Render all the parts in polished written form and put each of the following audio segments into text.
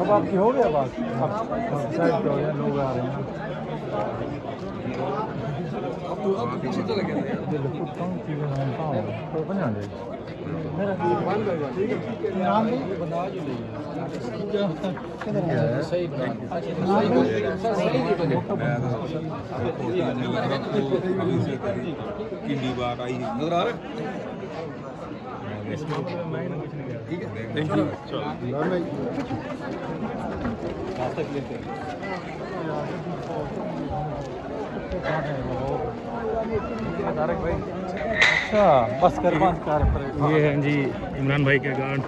अब आपकी हो गया बात, साइड पे हो गया, लोग आ रहे हैं। पीछे चले गए नजर आ रहा ठीक है, थैंक यू। अच्छा बस कर बंद कर। ये हैं जी इमरान भाई के गार्ड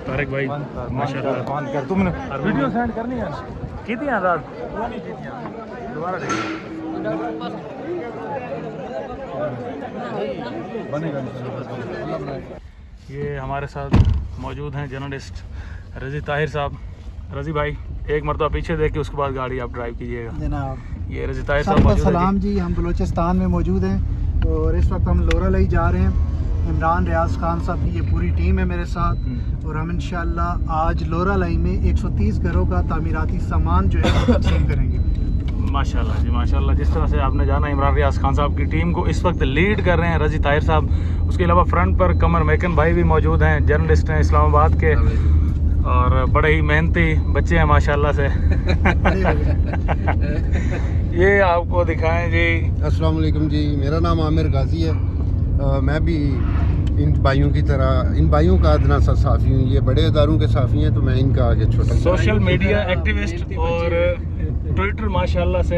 तारिक भाई, माशाल्लाह। बंद कर, तुमने वीडियो सेंड करनी है की थी आज़ाद दोबारा बनेगा। ये हमारे साथ मौजूद हैं जर्नलिस्ट रज़ी ताहिर साहब। रज़ी भाई एक मरतबा पीछे देख के उसके बाद गाड़ी आप ड्राइव कीजिएगा जनाब। ये रज़ी ताहिर साहब सबको मौजूद हैं सलाम जी। हम बलूचिस्तान में मौजूद हैं और इस वक्त हम लोरा लाई जा रहे हैं। इमरान रियाज खान साहब की ये पूरी टीम है मेरे साथ और हम इंशाल्लाह आज लोरा लाई में 130 घरों का तामीराती सामान जो है वो तकसीम करेंगे। माशाल्लाह जी माशाल्लाह। जिस तरह से आपने जाना इमरान रियाज खान साहब की टीम को इस वक्त लीड कर रहे हैं रज़ी ताहिर साहब। उसके अलावा फ्रंट पर कमर मेकन भाई भी मौजूद हैं, जर्नलिस्ट हैं इस्लामाबाद के और बड़े ही मेहनती बच्चे हैं माशाल्लाह से। ये आपको दिखाएं जी। अस्सलाम वालेकुम जी, मेरा नाम आमिर गाजी है। मैं भी इन भाइयों की तरह, इन भाइयों का अदना सा साफ़ी हूँ। ये बड़े इदारों के साफ़ी हैं तो मैं इनका आगे छोटा। सोशल मीडिया एक्टिविस्ट और ट्विटर माशाल्लाह से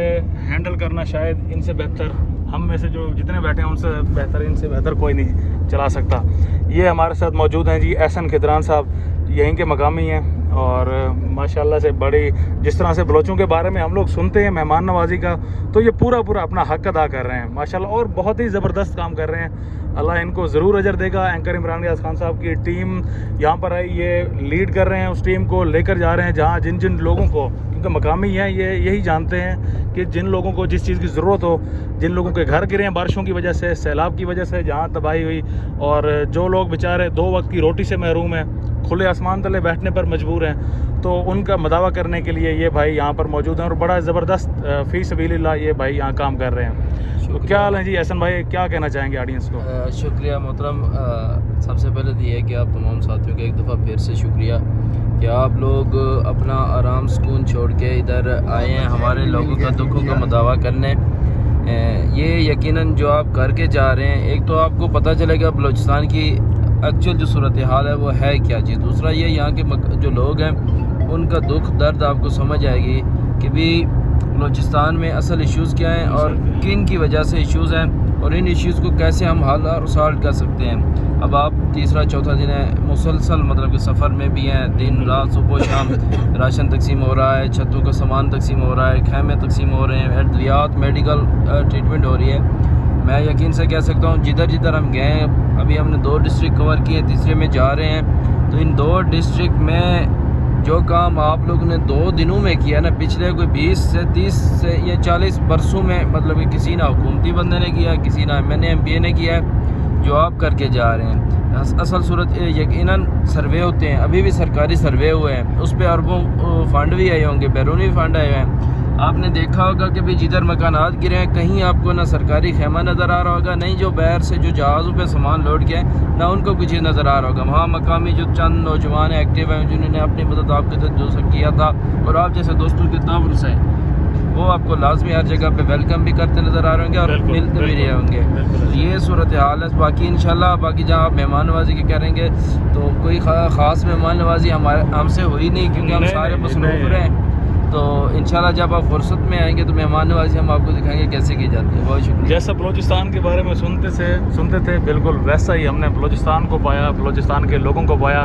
हैंडल करना शायद इनसे बेहतर, हम में से जो जितने बैठे हैं उनसे बेहतर, इनसे बेहतर कोई नहीं चला सकता। ये हमारे साथ मौजूद हैं जी एहसन खिदरान साहब, यहीं के मकामी हैं और माशाल्लाह से बड़ी, जिस तरह से बलोचों के बारे में हम लोग सुनते हैं मेहमान नवाजी का, तो ये पूरा अपना हक अदा कर रहे हैं माशाल्लाह और बहुत ही ज़बरदस्त काम कर रहे हैं। अल्लाह इनको ज़रूर अजर देगा। एंकर इमरान रियाज खान साहब की टीम यहाँ पर आई, ये लीड कर रहे हैं, उस टीम को लेकर जा रहे हैं जहाँ जिन जिन लोगों को, क्योंकि मकामी हैं ये यही जानते हैं कि जिन लोगों को जिस चीज़ की ज़रूरत हो, जिन लोगों के घर गिरे हैं बारिशों की वजह से, सैलाब की वजह से जहाँ तबाही हुई, और जो लोग बेचारे 2 वक्त की रोटी से महरूम हैं, खुले आसमान तले बैठने पर मजबूर हैं, तो उनका मदावा करने के लिए ये भाई यहाँ पर मौजूद हैं और बड़ा ज़बरदस्त फ़ी सबीलिल्लाह ये भाई यहाँ काम कर रहे हैं। तो क्या हाल है जी एहसन भाई, क्या कहना चाहेंगे ऑडियंस को? शुक्रिया मोहतरम। सबसे पहले तो ये है कि आप तमाम साथियों का एक दफ़ा फिर से शुक्रिया कि आप लोग अपना आराम सुकून छोड़ के इधर आए हैं हमारे लोगों का दुखों का मदावा करने। ये यकीनन जो आप करके जा रहे हैं, एक तो आपको पता चलेगा बलूचिस्तान की एक्चुअल जो सूरत हाल है वो है क्या चीज़। दूसरा ये यहाँ के जो लोग हैं उनका दुख दर्द आपको समझ आएगी कि भी बलूचिस्तान में असल इश्यूज़ क्या हैं और किन की वजह से इश्यूज़ हैं और इन इश्यूज़ को कैसे हम हल और सॉल्व कर सकते हैं। अब आप तीसरा चौथा दिन है मुसलसल मतलब कि सफ़र में भी हैं, दिन रात सुबह शाम राशन तकसीम हो रहा है, छतों का सामान तकसीम हो रहा है, खैमे तकसीम हो रहे हैं, अद्वियात मेडिकल ट्रीटमेंट हो रही है। मैं यकीन से कह सकता हूँ जिधर जिधर हम गए हैं, अभी हमने 2 डिस्ट्रिक्ट कवर किए, तीसरे में जा रहे हैं, तो इन 2 डिस्ट्रिक्ट में जो काम आप लोगों ने 2 दिनों में किया ना, पिछले कोई 20 से 30 से या 40 बरसों में, मतलब कि किसी ना हुकूमती बंदे ने किया, किसी ना MNA MPA ने किया है, जो आप करके जा रहे हैं। असल सूरत यकीनन सर्वे होते हैं, अभी भी सरकारी सर्वे हुए हैं, उस पर अरबों फ़ंड भी आए होंगे, बैरूनी फ़ंड आए हुए हैं। आपने देखा होगा कि भी जिधर मकानात गिरे हैं कहीं आपको ना सरकारी खेमा नज़र आ रहा होगा, नहीं जो बाहर से जो जहाज़ों पे सामान लोड किया है ना उनको कुछ चीज़ नज़र आ रहा होगा। वहाँ मकामी जो चंद नौजवान एक्टिव हैं जिन्होंने अपनी मदद आपके तक जो किया था और आप जैसे दोस्तों के ताउन से, वो आपको लाजमी हर जगह पे वेलकम भी करते नज़र आ रहे होंगे और मिलते भी रहे होंगे। ये सूरत हाल है। बाकी इंशाल्लाह बाकी जहाँ आप मेहमान नवाजी की करेंगे तो कोई ख़ास मेहमान नवाजी हमसे हुई नहीं, क्योंकि हम सारे मसरूफ़ रहे हैं। तो इंशाल्लाह जब आप फुर्सत में आएंगे तो मेहमान नवाजी हम आपको दिखाएंगे कैसे की जाती है। बहुत शुक्रिया। जैसा बलूचिस्तान के बारे में सुनते थे बिल्कुल वैसा ही हमने बलूचिस्तान को पाया, बलूचिस्तान के लोगों को पाया।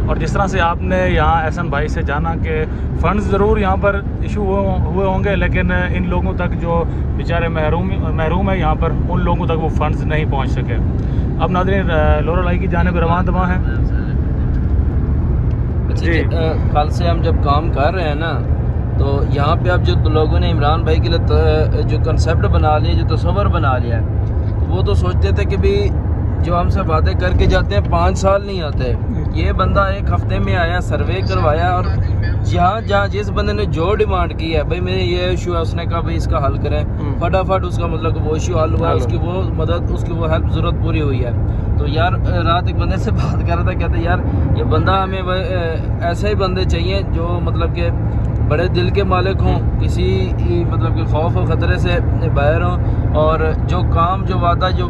और जिस तरह से आपने यहाँ एहसन भाई से जाना कि फ़ंड्स ज़रूर यहाँ पर इशू हुए होंगे, लेकिन इन लोगों तक जो बेचारे महरूम है यहाँ पर, उन लोगों तक वो फ़ंड्स नहीं पहुँच सके। अब नाज़रीन लोरा लाई की जानिब रवां दवा हैं। अच्छा, कल से हम जब काम कर रहे हैं ना तो यहाँ पे अब जो लोगों ने इमरान भाई के लिए जो कंसेप्ट बना लिया, जो तस्वर बना लिया है, तो वो तो सोचते थे कि भी जो हमसे बातें करके जाते हैं 5 साल नहीं आते। ये बंदा 1 हफ्ते में आया, सर्वे करवाया, और जहाँ जिस बंदे ने जो डिमांड की है भाई मेरे ये इशू है, उसने कहा भाई इसका हल करें, फटाफट उसका मतलब वो इशू हल हुआ, उसकी वो मदद, उसकी वो हेल्प ज़रूरत पूरी हुई है। तो यार रात एक बंदे से बात कर रहा था, कहते यार ये बंदा हमें ऐसे ही बंदे चाहिए जो मतलब कि बड़े दिल के मालिक हों, किसी मतलब कि खौफ और ख़तरे से बाहर हों, और जो काम जो वादा जो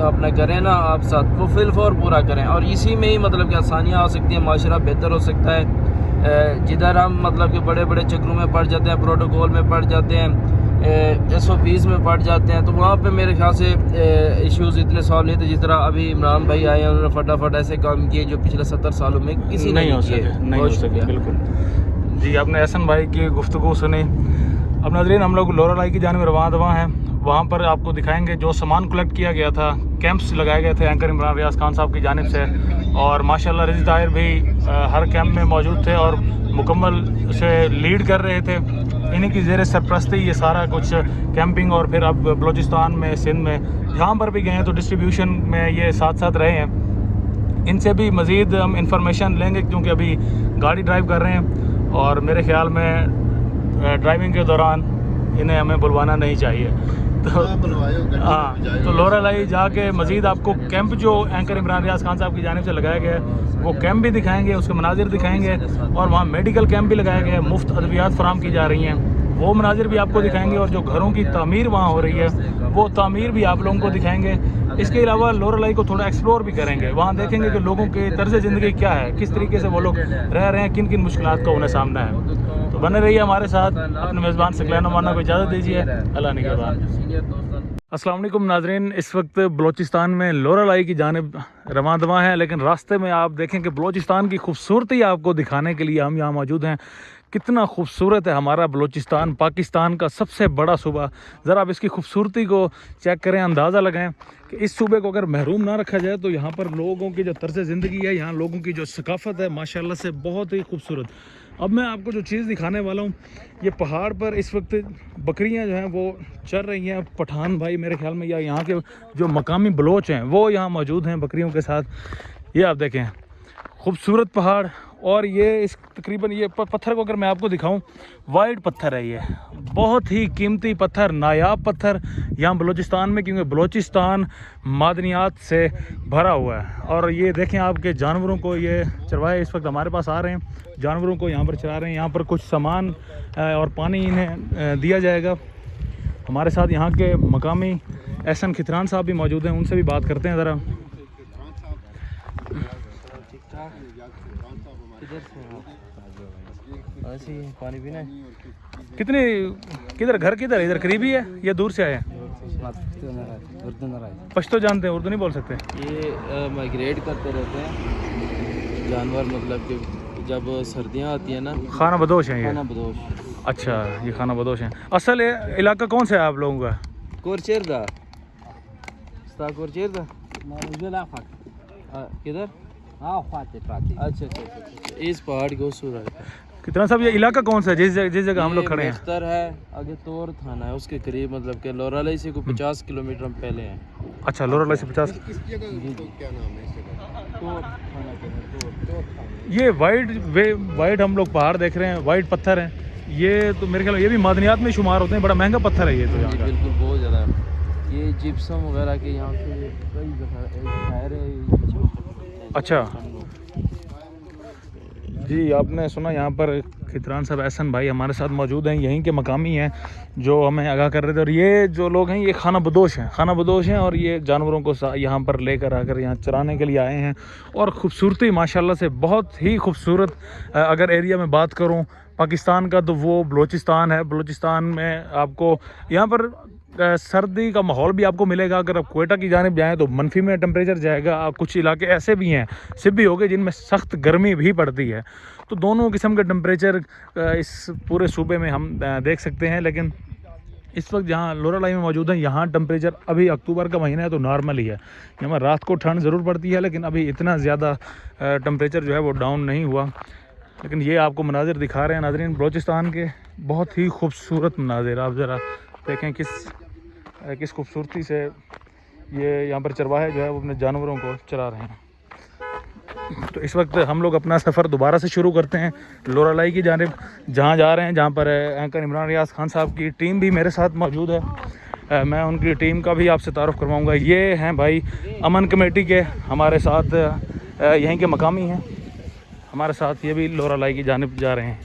अपना करें ना आप साथ, वो फिलफौर पूरा करें, और इसी में ही मतलब कि आसानियाँ हो सकती हैं, माशरा बेहतर हो सकता है। जिधर हम मतलब कि बड़े बड़े चक्रों में पड़ जाते हैं, प्रोटोकॉल में पड़ जाते हैं, SOPs में पड़ जाते हैं, तो वहाँ पे मेरे ख्याल से इश्यूज़ इतने सॉल्व नहीं थे जिस तरह अभी इमरान भाई आए हैं, उन्होंने फटाफट ऐसे काम किए जो पिछले 70 सालों में किसी ने नहीं हो सके। बिल्कुल जी, आपने एहसन भाई की गुफ्तगू सुनी। अब नाज़रीन, हम लोग लोरा लाई की जानिब रवाना हैं। वहाँ पर आपको दिखाएंगे जो सामान कलेक्ट किया गया था, कैंप्स लगाए गए थे एंकर इमरान रियाज खान साहब की जानिब से, और माशाल्लाह रज़ी ताहिर भी हर कैंप में मौजूद थे और मुकम्मल से लीड कर रहे थे। इन्हीं की ज़ेर सरपरस्ती ये सारा कुछ कैंपिंग, और फिर अब बलूचिस्तान में, सिंध में जहाँ पर भी गए हैं तो डिस्ट्रीब्यूशन में ये साथ साथ रहे हैं। इनसे भी मज़ीद हम इंफॉर्मेशन लेंगे क्योंकि अभी गाड़ी ड्राइव कर रहे हैं, और मेरे ख्याल में ड्राइविंग के दौरान इन्हें हमें बुलवाना नहीं चाहिए। तो हाँ, तो लोरा लाई जाके मज़ीद आपको कैंप जो एंकर इमरान रियाज खान साहब की जानिब से लगाया गया है वो कैंप भी दिखाएंगे, उसके मनाजिर दिखाएंगे, और वहाँ मेडिकल कैंप भी लगाया गया है, मुफ्त अद्वियात फराम की जा रही हैं, वो मनाजिर भी आपको दिखाएंगे, और जो घरों की तामीर वहाँ हो रही है वो तामीर भी आप लोगों को दिखाएंगे। इसके अलावा लोरा लाई को थोड़ा एक्सप्लोर भी करेंगे, वहाँ देखेंगे कि लोगों के तर्ज़ ज़िंदगी क्या है, किस तरीके से वो लोग रह रहे हैं, किन किन मुश्किलात का उन्हें सामना है। तो बने रहिए हमारे साथ। अपने मेज़बान सकलैन माना को इजाज़त दीजिए। अल्लाह निगहबान। अस्सलाम वालेकुम नाज़रीन, इस वक्त बलूचिस्तान में लोरा लाई की जानिब रवाना है, लेकिन रास्ते में आप देखें कि बलूचिस्तान की खूबसूरती आपको दिखाने के लिए हम यहाँ मौजूद हैं। कितना खूबसूरत है हमारा बलूचिस्तान, पाकिस्तान का सबसे बड़ा सूबा। ज़रा आप इसकी खूबसूरती को चेक करें, अंदाज़ा लगाएं कि इस सूबे को अगर महरूम ना रखा जाए तो यहाँ पर लोगों की जो तर्ज़ ज़िंदगी है, यहाँ लोगों की जो सकाफ़त है, माशाल्लाह से बहुत ही खूबसूरत। अब मैं आपको जो चीज़ दिखाने वाला हूँ, ये पहाड़ पर इस वक्त बकरियाँ जो हैं वो चर रही हैं। पठान भाई मेरे ख्याल में, या यहाँ के जो मकामी बलोच हैं वो यहाँ मौजूद हैं बकरियों के साथ। ये आप देखें, खूबसूरत पहाड़, और ये इस तकरीबन ये पत्थर को अगर मैं आपको दिखाऊं, वाइट पत्थर है, ये बहुत ही कीमती पत्थर, नायाब पत्थर यहाँ बलूचिस्तान में, क्योंकि बलूचिस्तान मादनियात से भरा हुआ है। और ये देखें आपके जानवरों को ये चरवाहे इस वक्त हमारे पास आ रहे हैं, जानवरों को यहाँ पर चरा रहे हैं। यहाँ पर कुछ सामान और पानी इन्हें दिया जाएगा। हमारे साथ यहाँ के मकामी एहसन खितरान साहब भी मौजूद हैं, उनसे भी बात करते हैं ज़रा। पानी पीना है? कितने, किधर घर किधर है? इधर करीबी है या दूर से आए हैं? पश्तो जानते हैं, उर्दू नहीं बोल सकते? ये माइग्रेट करते रहते हैं जानवर, मतलब कि जब सर्दियाँ आती हैं ना। खाना बदोश है ये? खाना बदोश। अच्छा, ये खाना बदोश हैं। असल इलाका कौन सा है आप लोगों का? कोरचेरदा, कोरचेरदा किधर? अच्छा, इस पहाड़ की खूबसूरत है। कितना साहब, ये इलाका कौन सा है जिस जगह हम लोग खड़े हैं? मुफ्तर है, आगे तोर थाना है, उसके करीब, मतलब कि लोरा लाई से कोई 50 किलोमीटर पहले है। अच्छा, लोरा लाई से 50। क्या नाम है इस जगह? ये वाइट हम लोग पहाड़ देख रहे हैं, वाइट पत्थर हैं। ये तो मेरे ख्याल ये भी मादनियात में शुमार होते हैं, बड़ा महंगा पत्थर है ये तो यहाँ का। बिल्कुल, बहुत ज़्यादा है। ये जिप्सम वगैरह के यहाँ से कई खैर है। अच्छा जी, आपने सुना यहाँ पर खितरान साहब एहसन भाई हमारे साथ मौजूद हैं, यहीं के मकामी हैं जो हमें आगाह कर रहे थे। और ये जो लोग हैं ये खाना बदोश हैं, और ये जानवरों को यहाँ पर लेकर आकर यहाँ चराने के लिए आए हैं। और ख़ूबसूरती माशाल्लाह से बहुत ही खूबसूरत। अगर एरिया में बात करूँ पाकिस्तान का तो वो बलूचिस्तान है। बलूचिस्तान में आपको यहाँ पर सर्दी का माहौल भी आपको मिलेगा। अगर आप क्वेटा की जानिब जाएँ तो मनफी में टेम्परेचर जाएगा। कुछ इलाके ऐसे भी हैं सिब्बी हो गए जिनमें सख्त गर्मी भी पड़ती है। तो दोनों किस्म के टेम्परेचर इस पूरे सूबे में हम देख सकते हैं। लेकिन इस वक्त जहाँ लोरा लाई में मौजूद है, यहाँ टेम्परेचर अभी अक्टूबर का महीना है तो नॉर्मल ही है। यहाँ रात को ठंड ज़रूर पड़ती है, लेकिन अभी इतना ज़्यादा टेम्परेचर जो है वो डाउन नहीं हुआ। लेकिन ये आपको मनाजिर दिखा रहे हैं नाज़रीन बलूचिस्तान के, बहुत ही खूबसूरत मनाजिर। आप ज़रा देखें किस खूबसूरती से ये यहाँ पर चरवाहे जो है वो अपने जानवरों को चरा रहे हैं। तो इस वक्त हम लोग अपना सफ़र दोबारा से शुरू करते हैं लोरालाई की जानिब, जहाँ जा रहे हैं जहाँ पर एंकर इमरान रियाज खान साहब की टीम भी मेरे साथ मौजूद है। मैं उनकी टीम का भी आपसे तारुफ़ करवाऊँगा। ये हैं भाई अमन कमेटी के, हमारे साथ यहीं के मकामी हैं, हमारे साथ ये भी लोरालाई की जानिब जा रहे हैं।